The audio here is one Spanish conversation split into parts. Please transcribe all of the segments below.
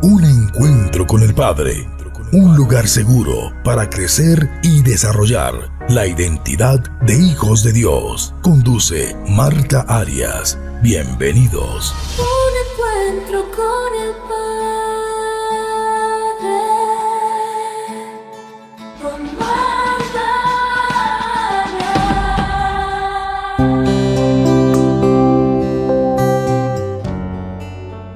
Un encuentro con el Padre. Un lugar seguro para crecer y desarrollar la identidad de hijos de Dios. Conduce Marta Arias. Bienvenidos. Un encuentro con el Padre. Con Marta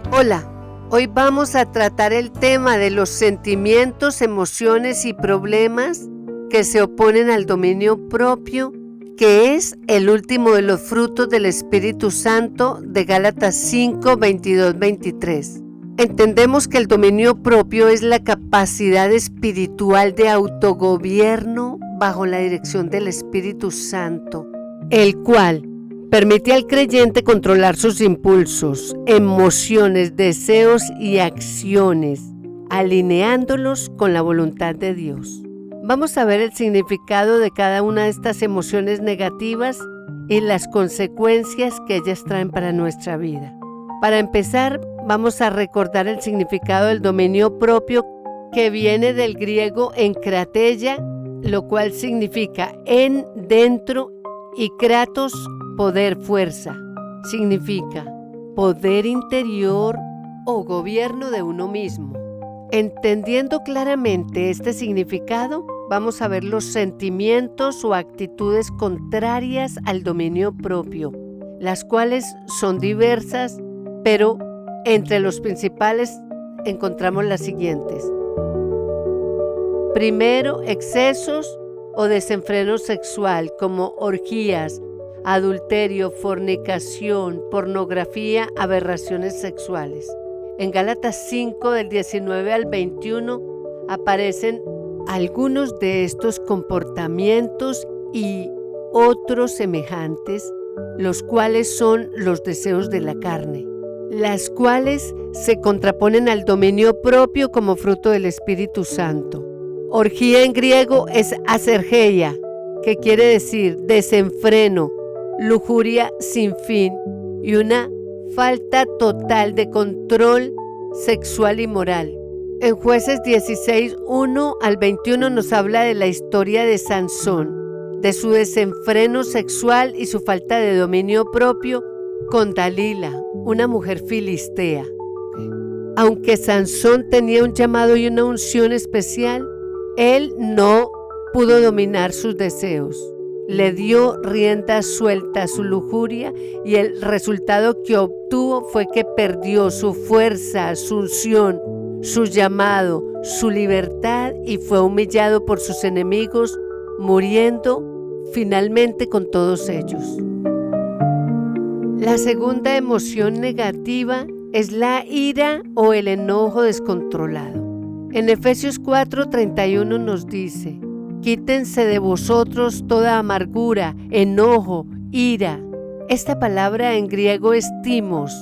Arias. Hola. Hoy vamos a tratar el tema de los sentimientos, emociones y problemas que se oponen al dominio propio, que es el último de los frutos del Espíritu Santo de Gálatas 5, 22, 23. Entendemos que el dominio propio es la capacidad espiritual de autogobierno bajo la dirección del Espíritu Santo, el cual permite al creyente controlar sus impulsos, emociones, deseos y acciones, alineándolos con la voluntad de Dios. Vamos a ver el significado de cada una de estas emociones negativas y las consecuencias que ellas traen para nuestra vida. Para empezar, vamos a recordar el significado del dominio propio, que viene del griego enkrateia, lo cual significa en, dentro, y kratos, poder, fuerza. Significa poder interior o gobierno de uno mismo. Entendiendo claramente este significado, vamos a ver los sentimientos o actitudes contrarias al dominio propio, las cuales son diversas, pero entre los principales encontramos las siguientes. Primero, excesos o desenfreno sexual, como orgías, adulterio, fornicación, pornografía, aberraciones sexuales. En Gálatas 5, del 19 al 21, aparecen algunos de estos comportamientos y otros semejantes, los cuales son los deseos de la carne, las cuales se contraponen al dominio propio como fruto del Espíritu Santo. Orgía en griego es asergeia, que quiere decir desenfreno, lujuria sin fin y una falta total de control sexual y moral. En Jueces 16, 1 al 21 nos habla de la historia de Sansón, de su desenfreno sexual y su falta de dominio propio con Dalila, una mujer filistea. Aunque Sansón tenía un llamado y una unción especial, él no pudo dominar sus deseos. Le dio rienda suelta a su lujuria y el resultado que obtuvo fue que perdió su fuerza, su unción, su llamado, su libertad y fue humillado por sus enemigos, muriendo finalmente con todos ellos. La segunda emoción negativa es la ira o el enojo descontrolado. En Efesios 4:31 nos dice: quítense de vosotros toda amargura, enojo, ira. Esta palabra en griego es timos,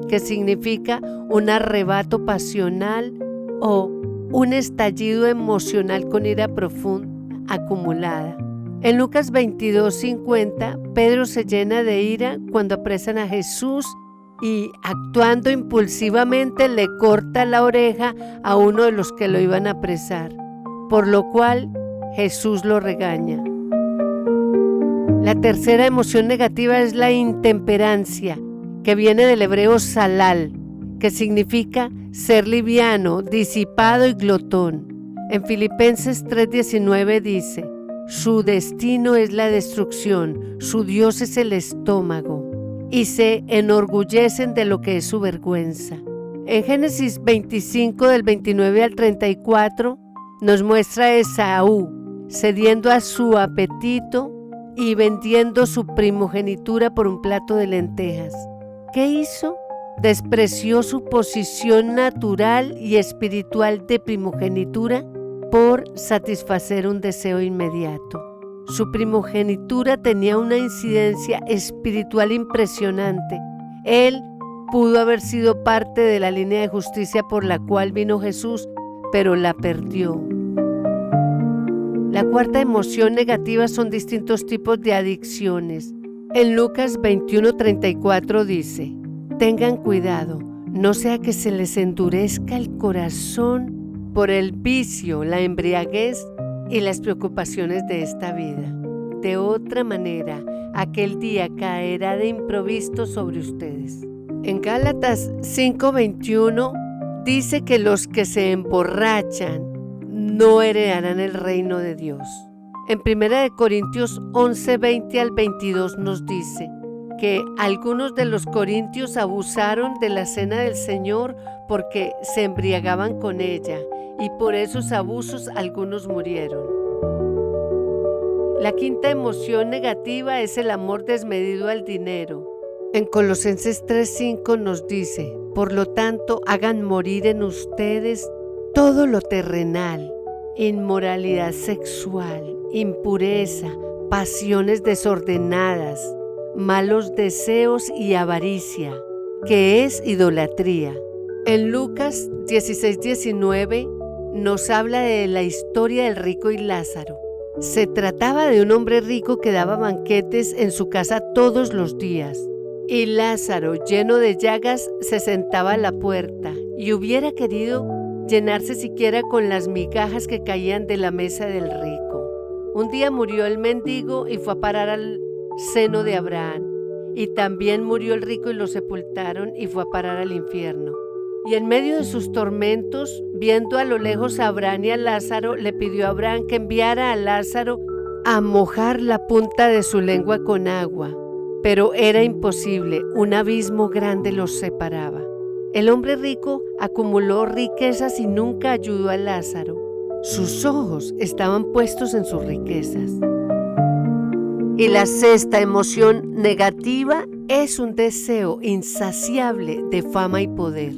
que significa un arrebato pasional o un estallido emocional con ira profunda acumulada. En Lucas 22:50, Pedro se llena de ira cuando apresan a Jesús y, actuando impulsivamente, le corta la oreja a uno de los que lo iban a apresar, por lo cual Jesús lo regaña. La tercera emoción negativa es la intemperancia, que viene del hebreo salal, que significa ser liviano, disipado y glotón. En Filipenses 3:19 dice: su destino es la destrucción, su Dios es el estómago, y se enorgullecen de lo que es su vergüenza. En Génesis 25, del 29 al 34, nos muestra a Esaú cediendo a su apetito y vendiendo su primogenitura por un plato de lentejas. ¿Qué hizo? Despreció su posición natural y espiritual de primogenitura por satisfacer un deseo inmediato. Su primogenitura tenía una incidencia espiritual impresionante. Él pudo haber sido parte de la línea de justicia por la cual vino Jesús, pero la perdió. La cuarta emoción negativa son distintos tipos de adicciones. En Lucas 21:34 dice: tengan cuidado, no sea que se les endurezca el corazón por el vicio, la embriaguez y las preocupaciones de esta vida. De otra manera, aquel día caerá de improviso sobre ustedes. En Gálatas 5:21 dice que los que se emborrachan no heredarán el reino de Dios. En 1 Corintios 11:20 al 22 nos dice que algunos de los corintios abusaron de la cena del Señor porque se embriagaban con ella, y por esos abusos algunos murieron. La quinta emoción negativa es el amor desmedido al dinero. En Colosenses 3:5 nos dice: por lo tanto, hagan morir en ustedes todo lo terrenal, inmoralidad sexual, impureza, pasiones desordenadas, malos deseos y avaricia, que es idolatría. En Lucas 16:19 nos habla de la historia del rico y Lázaro. Se trataba de un hombre rico que daba banquetes en su casa todos los días, y Lázaro, lleno de llagas, se sentaba a la puerta y hubiera querido llenarse siquiera con las migajas que caían de la mesa del rico. Un día murió el mendigo y fue a parar al seno de Abraham, y también murió el rico y lo sepultaron y fue a parar al infierno. Y en medio de sus tormentos, viendo a lo lejos a Abraham y a Lázaro, le pidió a Abraham que enviara a Lázaro a mojar la punta de su lengua con agua, pero era imposible, un abismo grande los separaba. El hombre rico acumuló riquezas y nunca ayudó a Lázaro. Sus ojos estaban puestos en sus riquezas. Y la sexta emoción negativa es un deseo insaciable de fama y poder.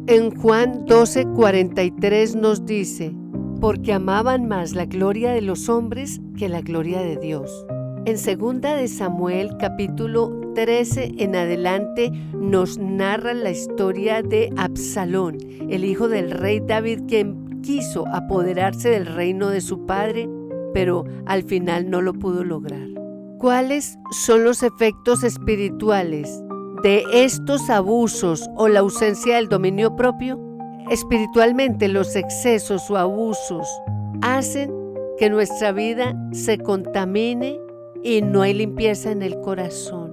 En Juan 12:43 nos dice: porque amaban más la gloria de los hombres que la gloria de Dios. En 2 de Samuel capítulo 13 en adelante nos narra la historia de Absalón, el hijo del rey David, quien quiso apoderarse del reino de su padre, pero al final no lo pudo lograr. ¿Cuáles son los efectos espirituales de estos abusos o la ausencia del dominio propio? Espiritualmente, los excesos o abusos hacen que nuestra vida se contamine y no hay limpieza en el corazón.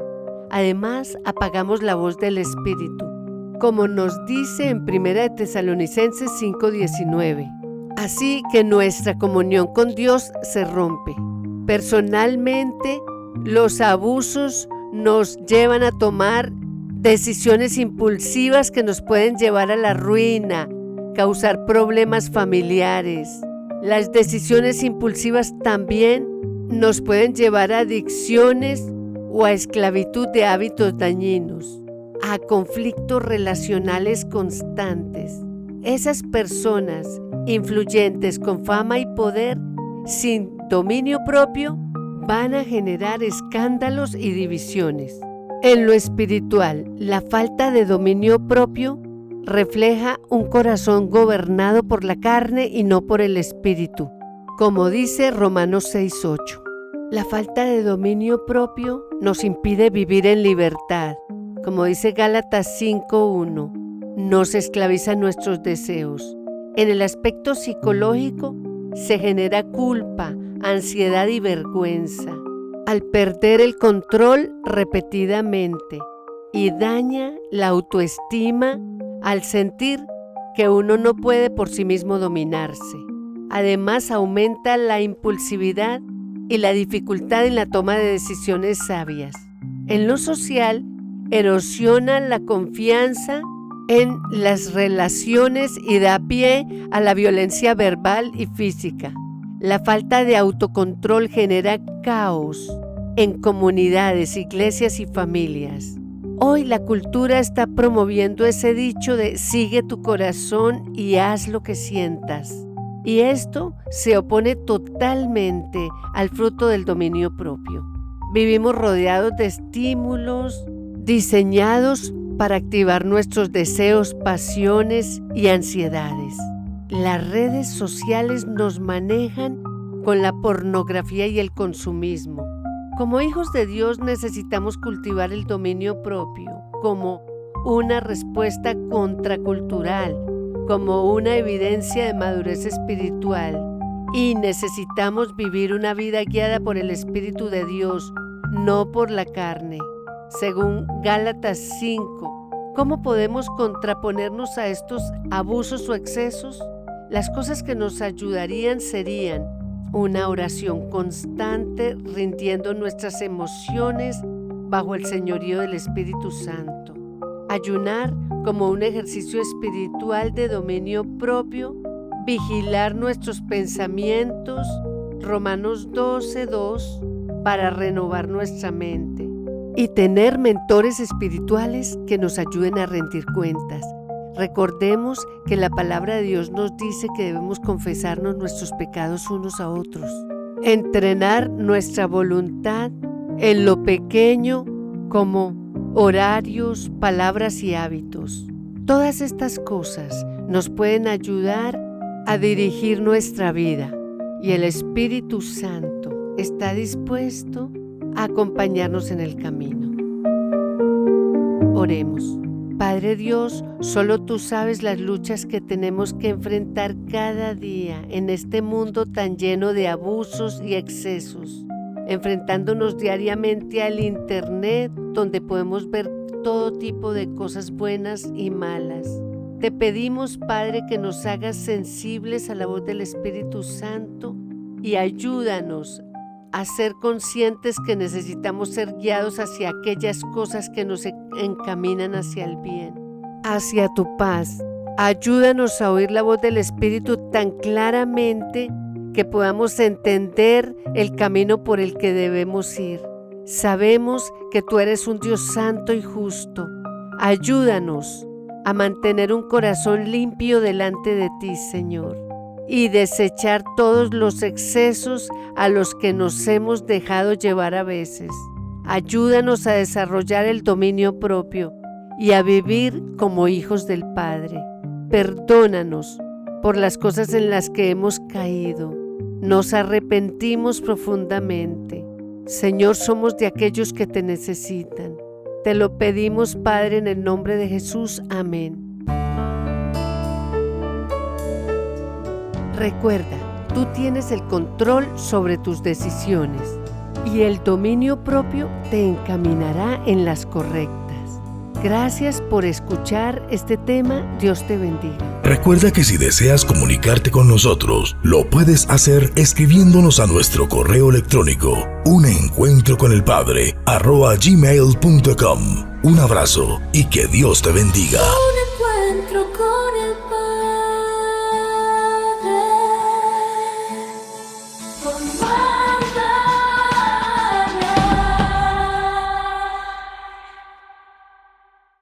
Además, apagamos la voz del Espíritu, como nos dice en 1 Tesalonicenses 5:19. Así que nuestra comunión con Dios se rompe. Personalmente, los abusos nos llevan a tomar decisiones impulsivas que nos pueden llevar a la ruina, causar problemas familiares. Las decisiones impulsivas también nos pueden llevar a adicciones o a esclavitud de hábitos dañinos, a conflictos relacionales constantes. Esas personas influyentes con fama y poder, sin dominio propio, van a generar escándalos y divisiones. En lo espiritual, la falta de dominio propio refleja un corazón gobernado por la carne y no por el espíritu, como dice Romanos 6:8. La falta de dominio propio nos impide vivir en libertad, como dice Gálatas 5:1. Nos esclavizan nuestros deseos. En el aspecto psicológico se genera culpa, ansiedad y vergüenza al perder el control repetidamente, y daña la autoestima al sentir que uno no puede por sí mismo dominarse. Además, aumenta la impulsividad y la dificultad en la toma de decisiones sabias. En lo social, erosiona la confianza en las relaciones y da pie a la violencia verbal y física. La falta de autocontrol genera caos en comunidades, iglesias y familias. Hoy la cultura está promoviendo ese dicho de sigue tu corazón y haz lo que sientas. Y esto se opone totalmente al fruto del dominio propio. Vivimos rodeados de estímulos diseñados para activar nuestros deseos, pasiones y ansiedades. Las redes sociales nos manejan con la pornografía y el consumismo. Como hijos de Dios necesitamos cultivar el dominio propio como una respuesta contracultural, como una evidencia de madurez espiritual. Y necesitamos vivir una vida guiada por el Espíritu de Dios, no por la carne. Según Gálatas 5, ¿cómo podemos contraponernos a estos abusos o excesos? Las cosas que nos ayudarían serían una oración constante, rindiendo nuestras emociones bajo el señorío del Espíritu Santo. Ayunar como un ejercicio espiritual de dominio propio. Vigilar nuestros pensamientos, Romanos 12:2, para renovar nuestra mente. Y tener mentores espirituales que nos ayuden a rendir cuentas. Recordemos que la palabra de Dios nos dice que debemos confesarnos nuestros pecados unos a otros. Entrenar nuestra voluntad en lo pequeño como horarios, palabras y hábitos. Todas estas cosas nos pueden ayudar a dirigir nuestra vida, y el Espíritu Santo está dispuesto a acompañarnos en el camino. Oremos. Padre Dios, solo tú sabes las luchas que tenemos que enfrentar cada día en este mundo tan lleno de abusos y excesos, enfrentándonos diariamente al Internet, donde podemos ver todo tipo de cosas buenas y malas. Te pedimos, Padre, que nos hagas sensibles a la voz del Espíritu Santo y ayúdanos a ser conscientes que necesitamos ser guiados hacia aquellas cosas que nos encaminan hacia el bien, hacia tu paz. Ayúdanos a oír la voz del Espíritu tan claramente que podamos entender el camino por el que debemos ir. Sabemos que tú eres un Dios santo y justo. Ayúdanos a mantener un corazón limpio delante de ti, Señor, y desechar todos los excesos a los que nos hemos dejado llevar a veces. Ayúdanos a desarrollar el dominio propio y a vivir como hijos del Padre. Perdónanos por las cosas en las que hemos caído. Nos arrepentimos profundamente. Señor, somos de aquellos que te necesitan. Te lo pedimos, Padre, en el nombre de Jesús. Amén. Recuerda, tú tienes el control sobre tus decisiones y el dominio propio te encaminará en las correctas. Gracias por escuchar este tema. Dios te bendiga. Recuerda que si deseas comunicarte con nosotros, lo puedes hacer escribiéndonos a nuestro correo electrónico unencuentroconelpadre@gmail.com. Un abrazo y que Dios te bendiga.